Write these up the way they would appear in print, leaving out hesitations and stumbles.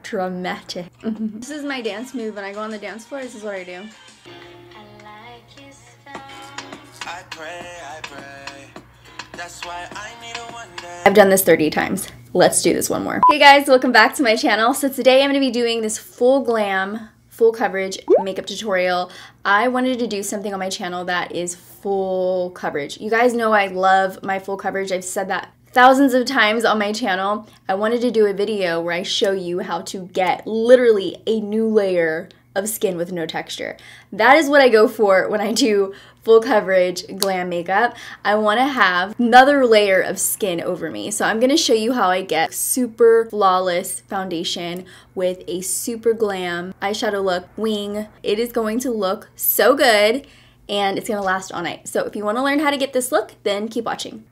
dramatic. This is my dance move. When I go on the dance floor, this is what I do. I pray. That's why I need a one day. I've done this 30 times. Let's do this one more. Hey guys, welcome back to my channel. So today I'm going to be doing this full glam, full coverage makeup tutorial. I wanted to do something on my channel that is full coverage. You guys know I love my full coverage. I've said that thousands of times on my channel. I wanted to do a video where I show you how to get literally a new layer of skin with no texture. That is what I go for when I do full coverage glam makeup. I want to have another layer of skin over me. So I'm going to show you how I get super flawless foundation with a super glam eyeshadow look wing. It is going to look so good and it's going to last all night. So if you want to learn how to get this look, then keep watching.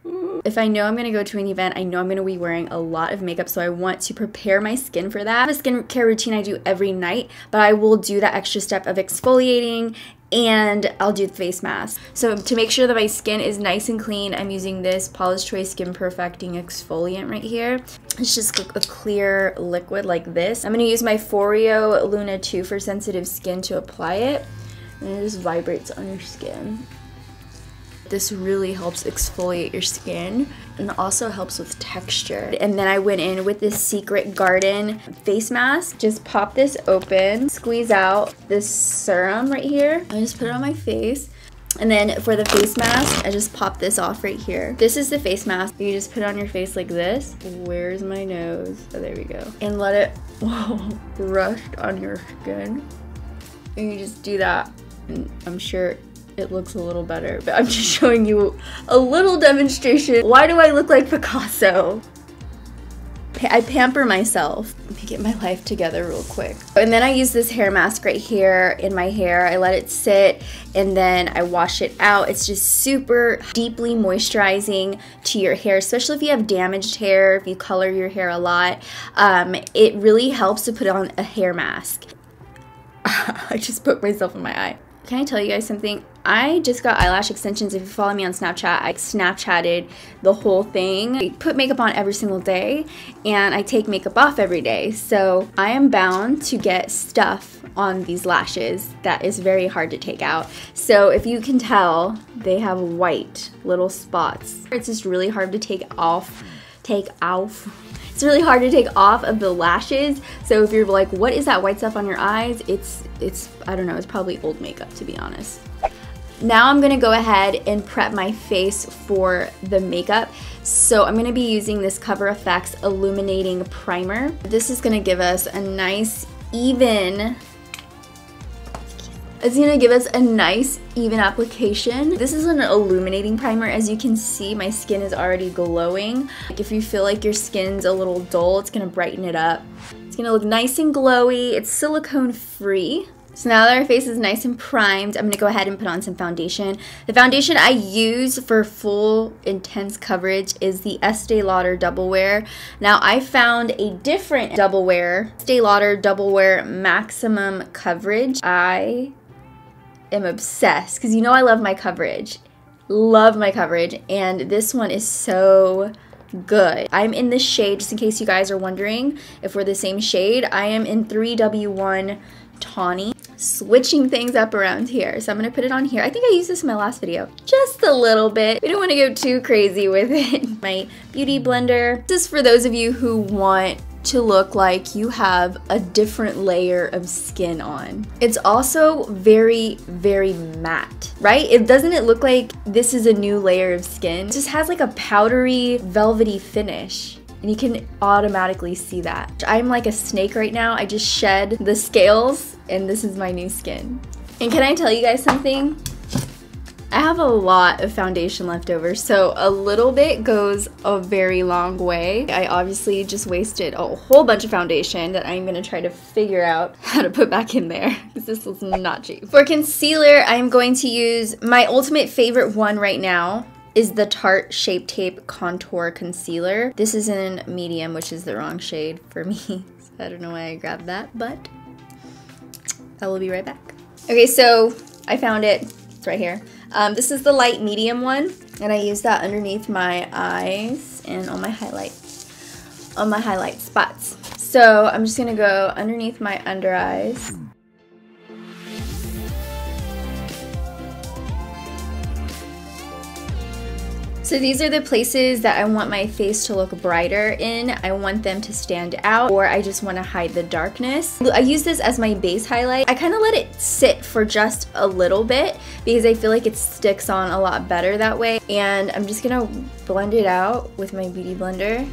If I know I'm going to go to an event, I know I'm going to be wearing a lot of makeup, so I want to prepare my skin for that. I have a skincare routine I do every night, but I will do that extra step of exfoliating and I'll do the face mask. So to make sure that my skin is nice and clean, I'm using this Paula's Choice Skin Perfecting Exfoliant right here. It's just a clear liquid like this. I'm going to use my Foreo Luna 2 for sensitive skin to apply it. And it just vibrates on your skin. This really helps exfoliate your skin and also helps with texture. And then I went in with this Secret Garden face mask. Just pop this open, squeeze out this serum right here. I just put it on my face. And then for the face mask, I just pop this off right here. This is the face mask. You just put it on your face like this. Where's my nose? Oh, there we go. And let it rust on your skin. And you just do that. And I'm sure it looks a little better, but I'm just showing you a little demonstration. Why do I look like Picasso? I pamper myself. Let me get my life together real quick. And then I use this hair mask right here in my hair. I let it sit and then I wash it out. It's just super deeply moisturizing to your hair, especially if you have damaged hair, if you color your hair a lot. It really helps to put on a hair mask. I just poked myself in my eye. Can I tell you guys something? I just got eyelash extensions. If you follow me on Snapchat, I Snapchatted the whole thing. I put makeup on every single day and I take makeup off every day. So I am bound to get stuff on these lashes that is very hard to take out. So if you can tell, they have white little spots. It's just really hard to take off. It's really hard to take off of the lashes. So if you're like, what is that white stuff on your eyes? It's I don't know, it's probably old makeup, to be honest. Now I'm gonna go ahead and prep my face for the makeup. So I'm gonna be using this Cover FX Illuminating Primer. This is gonna give us a nice, even application. This is an illuminating primer. As you can see, my skin is already glowing. Like if you feel like your skin's a little dull, it's gonna brighten it up. It's gonna look nice and glowy. It's silicone free. So now that our face is nice and primed, I'm gonna go ahead and put on some foundation. The foundation I use for full intense coverage is the Estee Lauder Double Wear. Now I found a different Double Wear, Estee Lauder Double Wear Maximum Coverage. I am obsessed because you know I love my coverage. And this one is so good. I'm in this shade, just in case you guys are wondering if we're the same shade. I am in 3W1 Tawny. Switching things up around here. So I'm going to put it on here. I think I used this in my last video. Just a little bit. We don't want to go too crazy with it. My beauty blender. This is for those of you who want to look like you have a different layer of skin on. It's also very, very matte, right? Doesn't it look like this is a new layer of skin? It just has like a powdery, velvety finish. And you can automatically see that. I'm like a snake right now. I just shed the scales and this is my new skin. And can I tell you guys something? I have a lot of foundation left over, so a little bit goes a very long way. I obviously just wasted a whole bunch of foundation that I'm gonna try to figure out how to put back in there because this was not cheap. For concealer, I'm going to use my ultimate favorite one right now. Is the Tarte Shape Tape Contour Concealer. This is in medium, which is the wrong shade for me. So I don't know why I grabbed that, but I will be right back. Okay, so I found it. It's right here. This is the light medium one, and I use that underneath my eyes and on my highlight. on my highlight spots. So I'm just gonna go underneath my under eyes. So these are the places that I want my face to look brighter in. I want them to stand out, or I just want to hide the darkness. I use this as my base highlight. I kind of let it sit for just a little bit because I feel like it sticks on a lot better that way. And I'm just gonna blend it out with my beauty blender.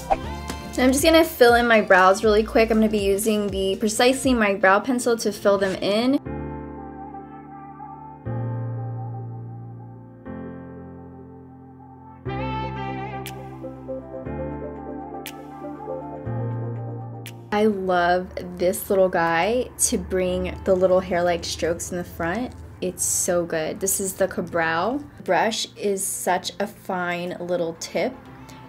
And I'm just gonna fill in my brows really quick. I'm gonna be using the Precisely My Brow Pencil to fill them in. I love this little guy to bring the little hair-like strokes in the front. It's so good. This is the Cabral. Brush is such a fine little tip.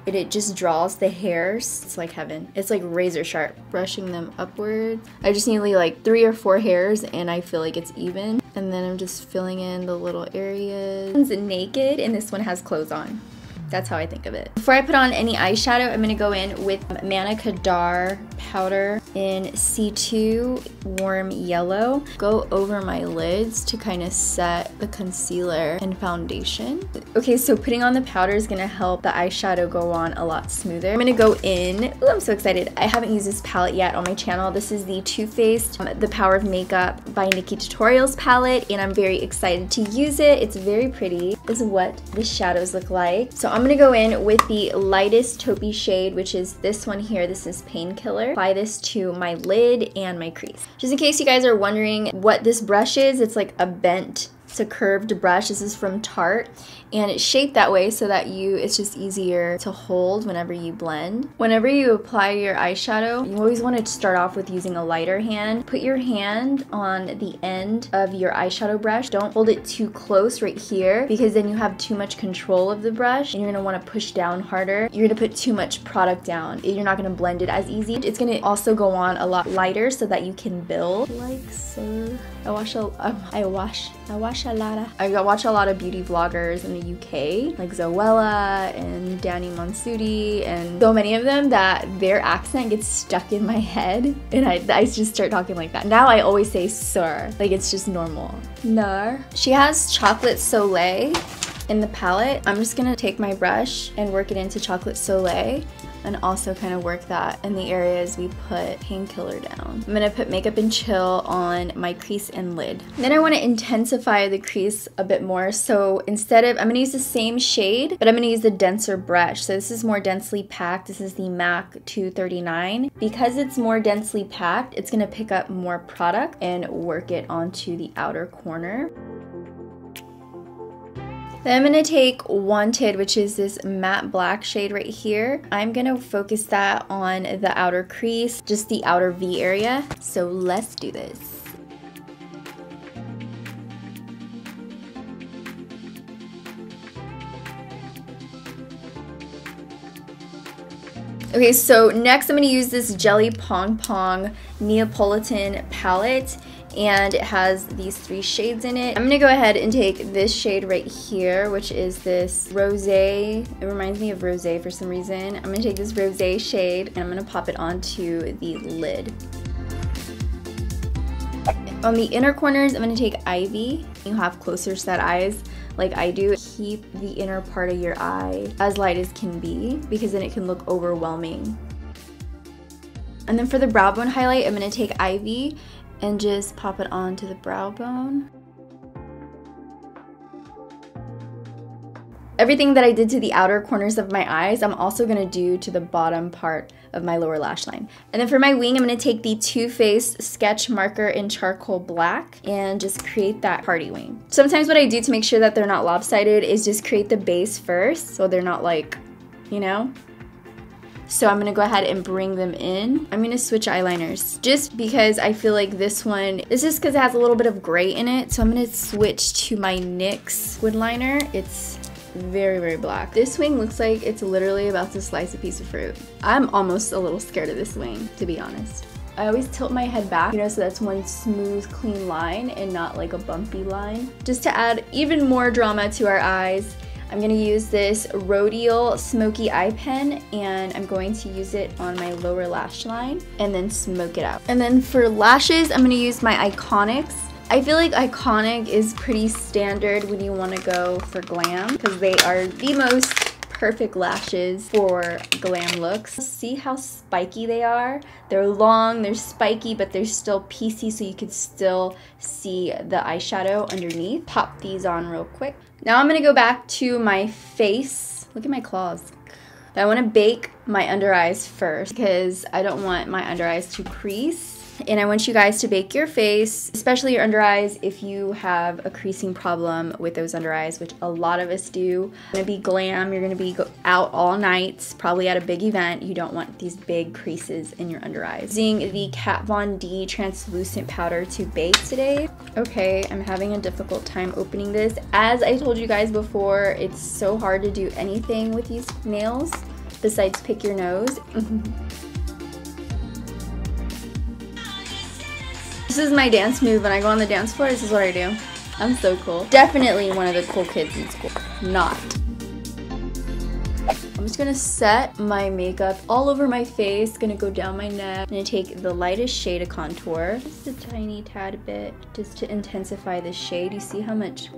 It just draws the hairs. It's like heaven. It's like razor sharp. Brushing them upwards. I just need like 3 or 4 hairs and I feel like it's even. And then I'm just filling in the little areas. This one's naked and this one has clothes on. That's how I think of it. Before I put on any eyeshadow, I'm gonna go in with Manna Kadar powder in C2 Warm Yellow. Go over my lids to kind of set the concealer and foundation. Okay, so putting on the powder is gonna help the eyeshadow go on a lot smoother. I'm gonna go in, ooh, I'm so excited. I haven't used this palette yet on my channel. This is the Too Faced The Power of Makeup by Nikki Tutorials palette, and I'm very excited to use it. It's very pretty. This is what the shadows look like. So I'm gonna go in with the lightest taupey shade, which is this one here. This is Painkiller. Apply this to my lid and my crease. Just in case you guys are wondering what this brush is, it's like a bent to curved brush. This is from Tarte, and it's shaped that way so that it's just easier to hold whenever you blend. Whenever you apply your eyeshadow, you always want to start off with using a lighter hand. Put your hand on the end of your eyeshadow brush. Don't hold it too close right here because then you have too much control of the brush and you're going to want to push down harder. You're going to put too much product down. You're not going to blend it as easy. It's going to also go on a lot lighter so that you can build like so. I watch a lot of beauty vloggers in the UK, like Zoella and Danny Monsuti, and so many of them that their accent gets stuck in my head, and I just start talking like that. Now I always say sir, like it's just normal. No. She has Chocolate Soleil in the palette. I'm just gonna take my brush and work it into Chocolate Soleil, and also kind of work that in the areas we put Painkiller down. I'm gonna put Makeup and Chill on my crease and lid. Then I want to intensify the crease a bit more, so instead of, I'm gonna use the same shade, but I'm gonna use the denser brush. So this is more densely packed. This is the MAC 239. Because it's more densely packed, it's gonna pick up more product and work it onto the outer corner. Then I'm going to take Wanted, which is this matte black shade right here. I'm going to focus that on the outer crease, just the outer V area. So let's do this. Okay, so next I'm going to use this Jelly Pong Pong Neapolitan palette, and it has these 3 shades in it. I'm going to go ahead and take this shade right here, which is this Rosé. It reminds me of Rosé for some reason. I'm going to take this Rosé shade and I'm going to pop it onto the lid. On the inner corners, I'm going to take Ivy. You have closer set eyes like I do. Keep the inner part of your eye as light as can be because then it can look overwhelming. And then for the brow bone highlight, I'm going to take Ivy and just pop it onto the brow bone. Everything that I did to the outer corners of my eyes, I'm also gonna do to the bottom part of my lower lash line. And then for my wing, I'm gonna take the Too Faced sketch marker in charcoal black and just create that party wing. Sometimes what I do to make sure that they're not lopsided is just create the base first so they're not like, you know? So I'm gonna go ahead and bring them in. I'm gonna switch eyeliners just because I feel like this one, it's just because it has a little bit of gray in it. So I'm gonna switch to my NYX wood liner. It's very, very black. This wing looks like it's literally about to slice a piece of fruit. I'm almost a little scared of this wing, to be honest. I always tilt my head back, you know, so that's one smooth, clean line and not like a bumpy line. Just to add even more drama to our eyes, I'm gonna use this Rodial Smoky Eye Pen, and I'm going to use it on my lower lash line and then smoke it out. And then for lashes, I'm gonna use my Iconics. I feel like Iconic is pretty standard when you wanna go for glam because they are the most perfect lashes for glam looks. See how spiky they are? They're long, they're spiky, but they're still piecey so you can still see the eyeshadow underneath. Pop these on real quick. Now I'm gonna go back to my face. Look at my claws. I wanna bake my under eyes first because I don't want my under eyes to crease. And I want you guys to bake your face, especially your under eyes if you have a creasing problem with those under eyes, which a lot of us do. You're gonna be glam, you're gonna be out all night, probably at a big event. You don't want these big creases in your under eyes. Using the Kat Von D translucent powder to bake today. Okay, I'm having a difficult time opening this. As I told you guys before, it's so hard to do anything with these nails besides pick your nose. This is my dance move. When I go on the dance floor, this is what I do. I'm so cool. Definitely one of the cool kids in school. Not. I'm just gonna set my makeup all over my face. Gonna go down my neck. I'm gonna take the lightest shade of contour. Just a tiny tad bit, just to intensify the shade. You see how much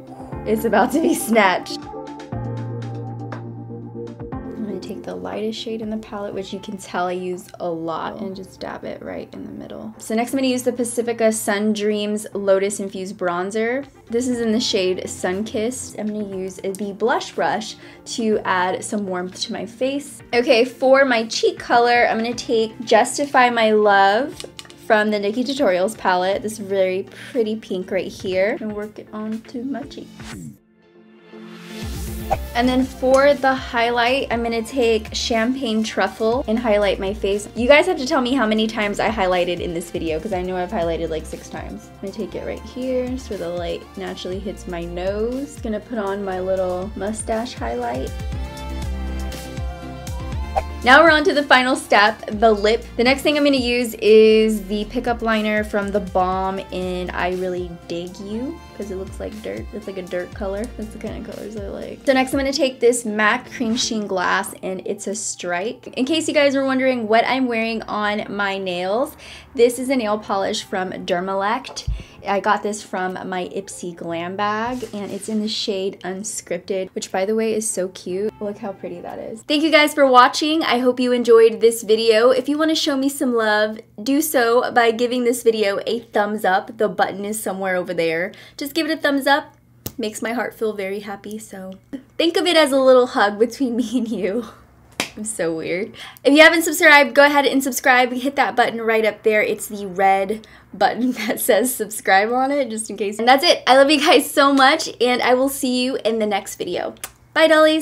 it's about to be snatched. Take the lightest shade in the palette, which you can tell I use a lot, and just dab it right in the middle. So next I'm going to use the Pacifica Sun Dreams Lotus Infused Bronzer. This is in the shade Sunkissed. I'm going to use the blush brush to add some warmth to my face. Okay, for my cheek color, I'm going to take Justify My Love from the Nikki Tutorials palette. This very pretty pink right here, and work it onto my cheeks. And then for the highlight, I'm gonna take Champagne Truffle and highlight my face. You guys have to tell me how many times I highlighted in this video because I know I've highlighted like 6 times. I'm gonna take it right here so the light naturally hits my nose. Gonna put on my little mustache highlight. Now we're on to the final step, the lip. The next thing I'm gonna use is the pickup liner from the Balm in I Really Dig You, because it looks like dirt. It's like a dirt color. That's the kind of colors I like. So next I'm gonna take this MAC Cream Sheen Glass, and it's a strike. In case you guys were wondering what I'm wearing on my nails, this is a nail polish from Dermalect. I got this from my Ipsy Glam bag, and it's in the shade Unscripted, which by the way is so cute. Look how pretty that is. Thank you guys for watching. I hope you enjoyed this video. If you want to show me some love, do so by giving this video a thumbs up. The button is somewhere over there. Just give it a thumbs up. Makes my heart feel very happy, so think of it as a little hug between me and you. I'm so weird. If you haven't subscribed, go ahead and subscribe. Hit that button right up there. It's the red button that says subscribe on it, just in case. And that's it. I love you guys so much, and I will see you in the next video. Bye, dollies.